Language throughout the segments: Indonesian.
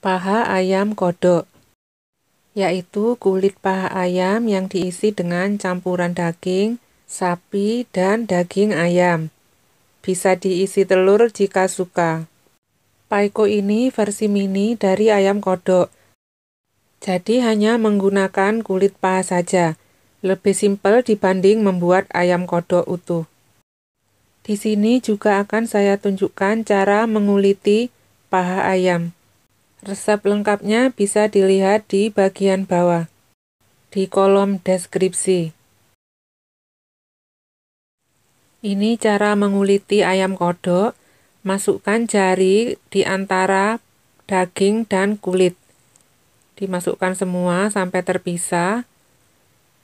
Paha ayam kodok, yaitu kulit paha ayam yang diisi dengan campuran daging, sapi, dan daging ayam. Bisa diisi telur jika suka. Paiko ini versi mini dari ayam kodok, jadi hanya menggunakan kulit paha saja. Lebih simpel dibanding membuat ayam kodok utuh. Di sini juga akan saya tunjukkan cara menguliti paha ayam. Resep lengkapnya bisa dilihat di bagian bawah, di kolom deskripsi. Ini cara menguliti ayam kodok. Masukkan jari di antara daging dan kulit. Dimasukkan semua sampai terpisah.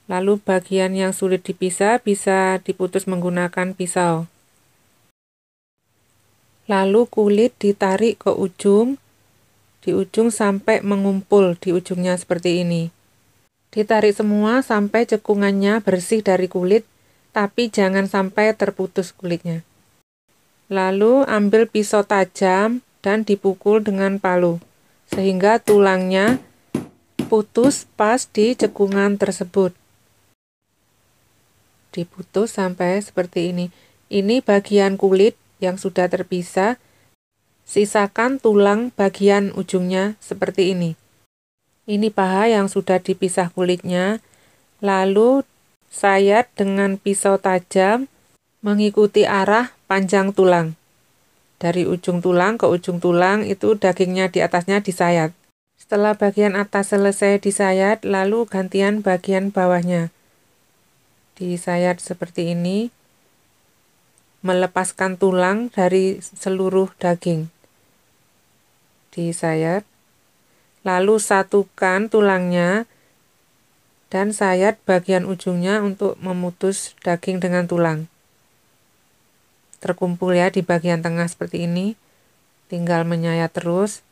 Lalu bagian yang sulit dipisah bisa diputus menggunakan pisau. Lalu kulit ditarik ke ujung, di ujung sampai mengumpul di ujungnya seperti ini. Ditarik semua sampai cekungannya bersih dari kulit, tapi jangan sampai terputus kulitnya. Lalu ambil pisau tajam dan dipukul dengan palu, sehingga tulangnya putus pas di cekungan tersebut. Diputus sampai seperti ini. Ini bagian kulit yang sudah terpisah. Sisakan tulang bagian ujungnya seperti ini. Ini paha yang sudah dipisah kulitnya. Lalu sayat dengan pisau tajam mengikuti arah panjang tulang. Dari ujung tulang ke ujung tulang itu dagingnya di atasnya disayat. Setelah bagian atas selesai disayat, lalu gantian bagian bawahnya. Disayat seperti ini, melepaskan tulang dari seluruh daging. Disayat, lalu satukan tulangnya dan sayat bagian ujungnya untuk memutus daging dengan tulang. Terkumpul ya di bagian tengah seperti ini, tinggal menyayat terus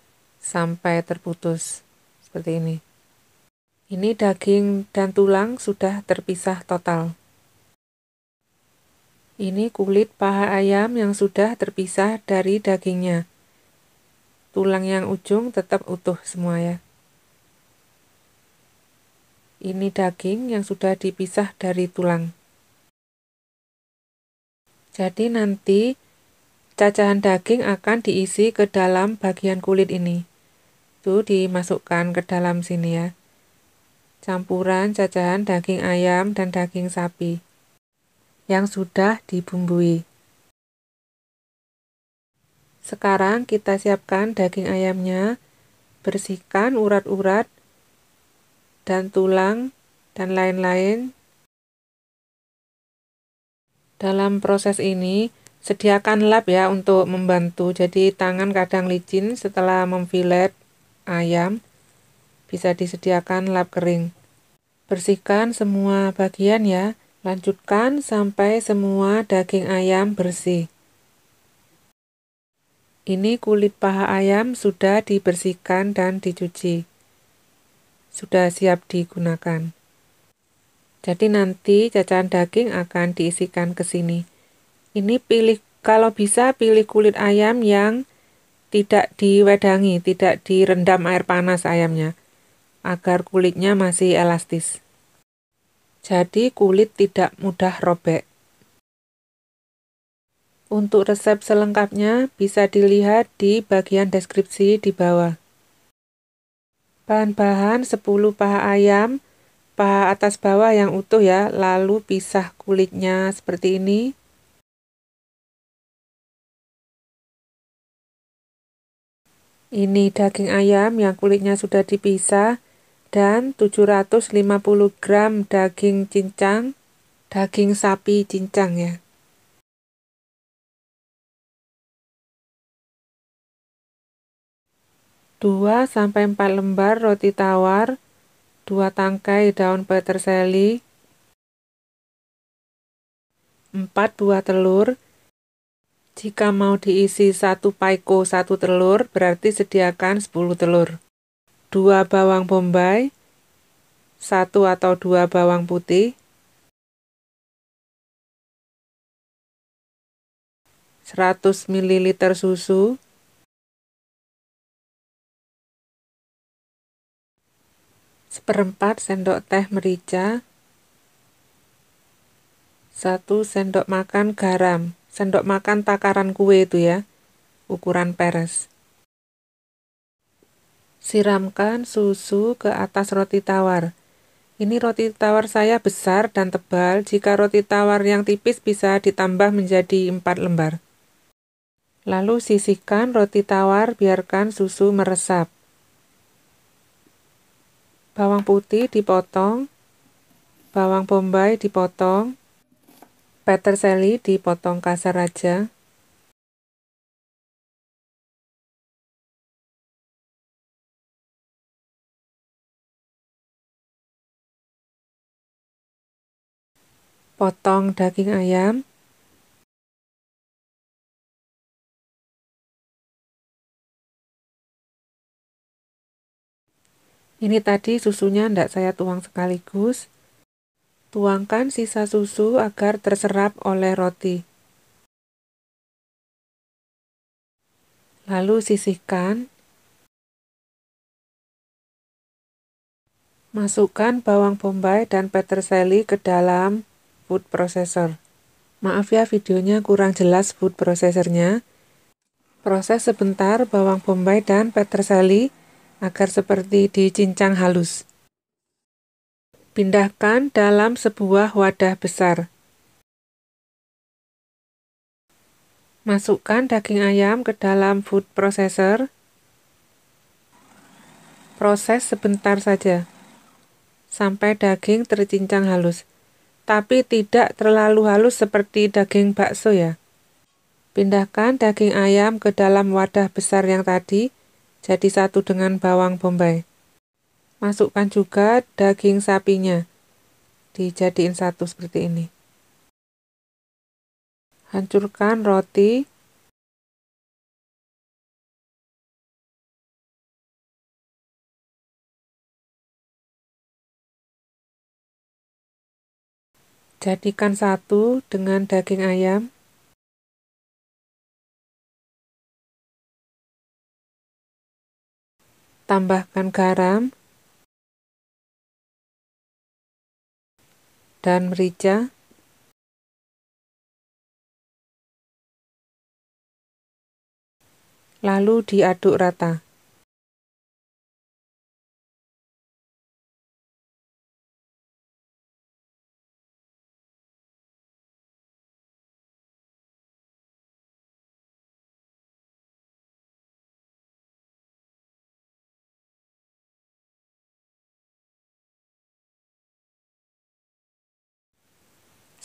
sampai terputus seperti ini. Ini daging dan tulang sudah terpisah total. Ini kulit paha ayam yang sudah terpisah dari dagingnya. Tulang yang ujung tetap utuh semua ya. Ini daging yang sudah dipisah dari tulang. Jadi nanti cacahan daging akan diisi ke dalam bagian kulit ini. Tuh dimasukkan ke dalam sini ya. Campuran cacahan daging ayam dan daging sapi yang sudah dibumbui. Sekarang kita siapkan daging ayamnya, bersihkan urat-urat dan tulang dan lain-lain. Dalam proses ini, sediakan lap ya untuk membantu. Jadi tangan kadang licin setelah memfilet ayam, bisa disediakan lap kering. Bersihkan semua bagian ya. Lanjutkan sampai semua daging ayam bersih. Ini kulit paha ayam sudah dibersihkan dan dicuci. Sudah siap digunakan. Jadi nanti cacahan daging akan diisikan ke sini. Ini kalau bisa pilih kulit ayam yang tidak diwedangi, tidak direndam air panas ayamnya, agar kulitnya masih elastis. Jadi kulit tidak mudah robek. Untuk resep selengkapnya bisa dilihat di bagian deskripsi di bawah. Bahan-bahan 10 paha ayam, paha atas bawah yang utuh ya, lalu pisah kulitnya seperti ini. Ini daging ayam yang kulitnya sudah dipisah dan 750 gram daging cincang, daging sapi cincang ya. 2-4 lembar roti tawar, 2 tangkai daun peterseli, 4 buah telur. Jika mau diisi 1 paiko 1 telur, berarti sediakan 10 telur. 2 bawang bombay, 1 atau 2 bawang putih, 100 ml susu, 1/4 sendok teh merica, 1 sendok makan garam, sendok makan takaran kue itu ya, ukuran peres. Siramkan susu ke atas roti tawar. Ini roti tawar saya besar dan tebal, jika roti tawar yang tipis bisa ditambah menjadi 4 lembar. Lalu sisihkan roti tawar, biarkan susu meresap. Bawang putih dipotong, bawang bombay dipotong, peterseli dipotong kasar aja. Potong daging ayam. Ini tadi susunya ndak saya tuang sekaligus. Tuangkan sisa susu agar terserap oleh roti. Lalu sisihkan. Masukkan bawang bombay dan peterseli ke dalam food processor. Maaf ya, videonya kurang jelas food processornya. Proses sebentar bawang bombay dan peterseli agar seperti dicincang halus. Pindahkan dalam sebuah wadah besar. Masukkan daging ayam ke dalam food processor. Proses sebentar saja, sampai daging tercincang halus. Tapi tidak terlalu halus seperti daging bakso ya. Pindahkan daging ayam ke dalam wadah besar yang tadi, jadi satu dengan bawang bombay. Masukkan juga daging sapinya, dijadiin satu seperti ini. Hancurkan roti. Jadikan satu dengan daging ayam. Tambahkan garam dan merica. Lalu diaduk rata.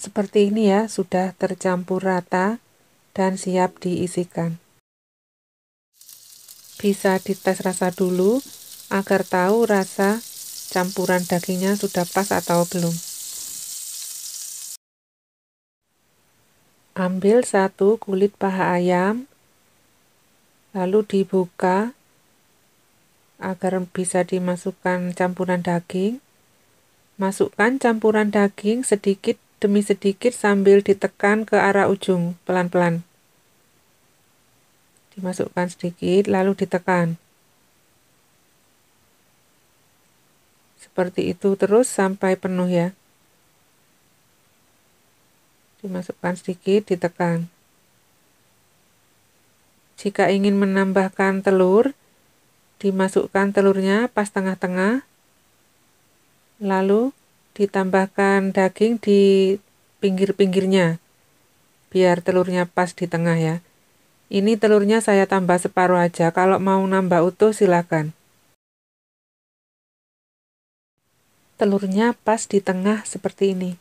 Seperti ini ya, sudah tercampur rata dan siap diisikan. Bisa dites rasa dulu agar tahu rasa campuran dagingnya sudah pas atau belum. Ambil satu kulit paha ayam, lalu dibuka agar bisa dimasukkan campuran daging. Masukkan campuran daging sedikit demi sedikit sambil ditekan ke arah ujung, pelan-pelan. Dimasukkan sedikit, lalu ditekan. Seperti itu terus sampai penuh ya. Dimasukkan sedikit, ditekan. Jika ingin menambahkan telur, dimasukkan telurnya pas tengah-tengah, lalu ditambahkan daging di pinggir-pinggirnya, biar telurnya pas di tengah ya. Ini telurnya saya tambah separuh aja, kalau mau nambah utuh silakan. Telurnya pas di tengah seperti ini.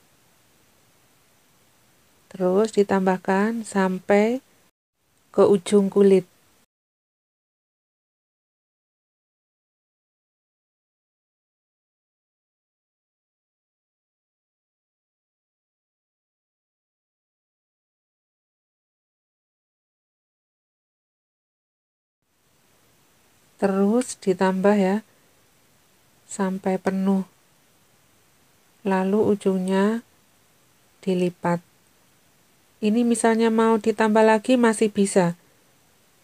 Terus ditambahkan sampai ke ujung kulit. Terus ditambah ya, sampai penuh. Lalu ujungnya dilipat. Ini misalnya mau ditambah lagi masih bisa.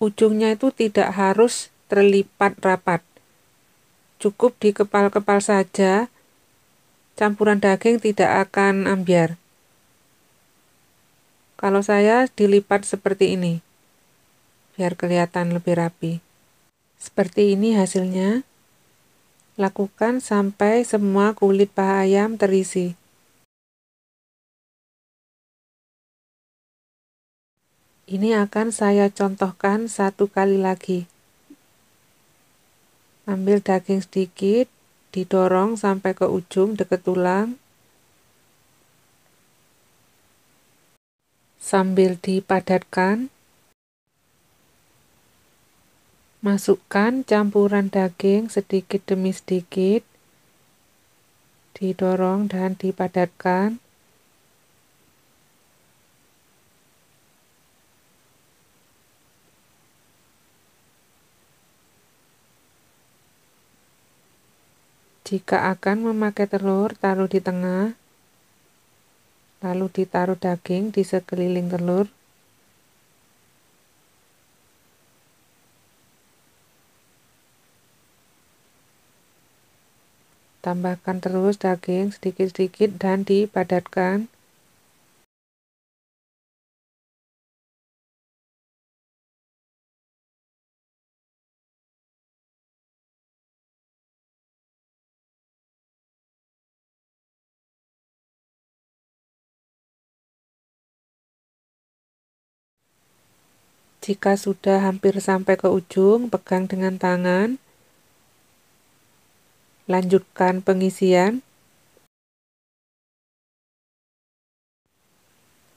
Ujungnya itu tidak harus terlipat rapat. Cukup dikepal-kepal saja, campuran daging tidak akan ambyar. Kalau saya dilipat seperti ini, biar kelihatan lebih rapi. Seperti ini hasilnya. Lakukan sampai semua kulit paha ayam terisi. Ini akan saya contohkan satu kali lagi. Ambil daging sedikit, didorong sampai ke ujung dekat tulang. Sambil dipadatkan, masukkan campuran daging sedikit demi sedikit, didorong dan dipadatkan. Jika akan memakai telur, taruh di tengah, lalu ditaruh daging di sekeliling telur. Tambahkan terus daging sedikit-sedikit dan dipadatkan. Jika sudah hampir sampai ke ujung, pegang dengan tangan. Lanjutkan pengisian.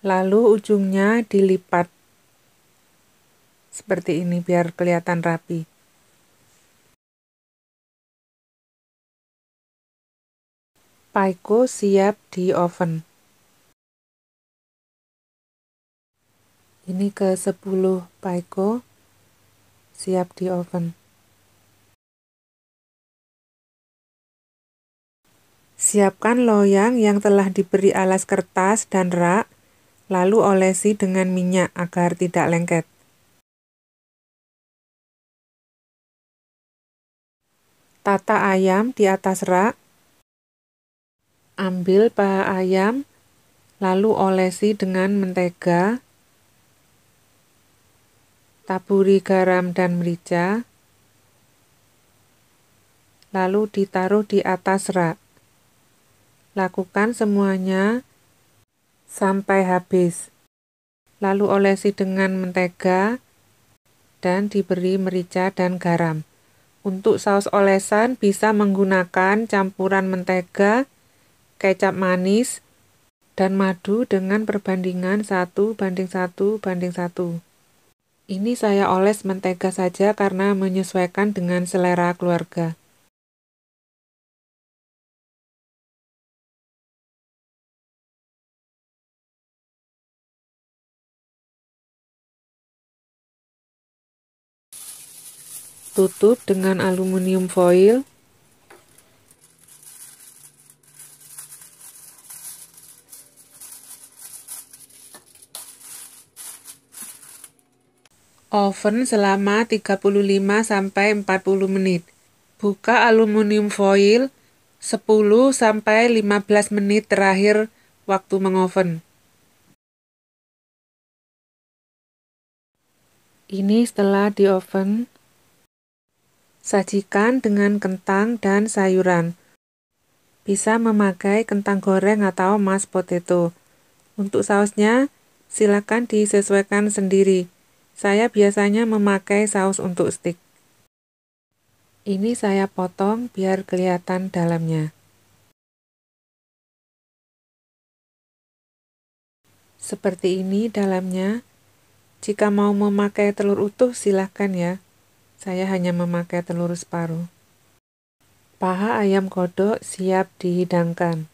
Lalu ujungnya dilipat. Seperti ini biar kelihatan rapi. Paiko siap di oven. Ini ke 10 paiko siap di oven. Siapkan loyang yang telah diberi alas kertas dan rak, lalu olesi dengan minyak agar tidak lengket. Tata ayam di atas rak. Ambil paha ayam, lalu olesi dengan mentega. Taburi garam dan merica, lalu ditaruh di atas rak. Lakukan semuanya sampai habis. Lalu olesi dengan mentega dan diberi merica dan garam. Untuk saus olesan bisa menggunakan campuran mentega, kecap manis, dan madu dengan perbandingan 1:1:1. Ini saya oles mentega saja karena menyesuaikan dengan selera keluarga. Tutup dengan aluminium foil. Oven selama 35-40 menit. Buka aluminium foil 10-15 menit terakhir waktu mengoven. Ini setelah di oven. Sajikan dengan kentang dan sayuran. Bisa memakai kentang goreng atau mashed potato. Untuk sausnya, silakan disesuaikan sendiri. Saya biasanya memakai saus untuk stik. Ini saya potong biar kelihatan dalamnya. Seperti ini dalamnya. Jika mau memakai telur utuh silahkan ya. Saya hanya memakai telur separuh. Paha ayam kodok siap dihidangkan.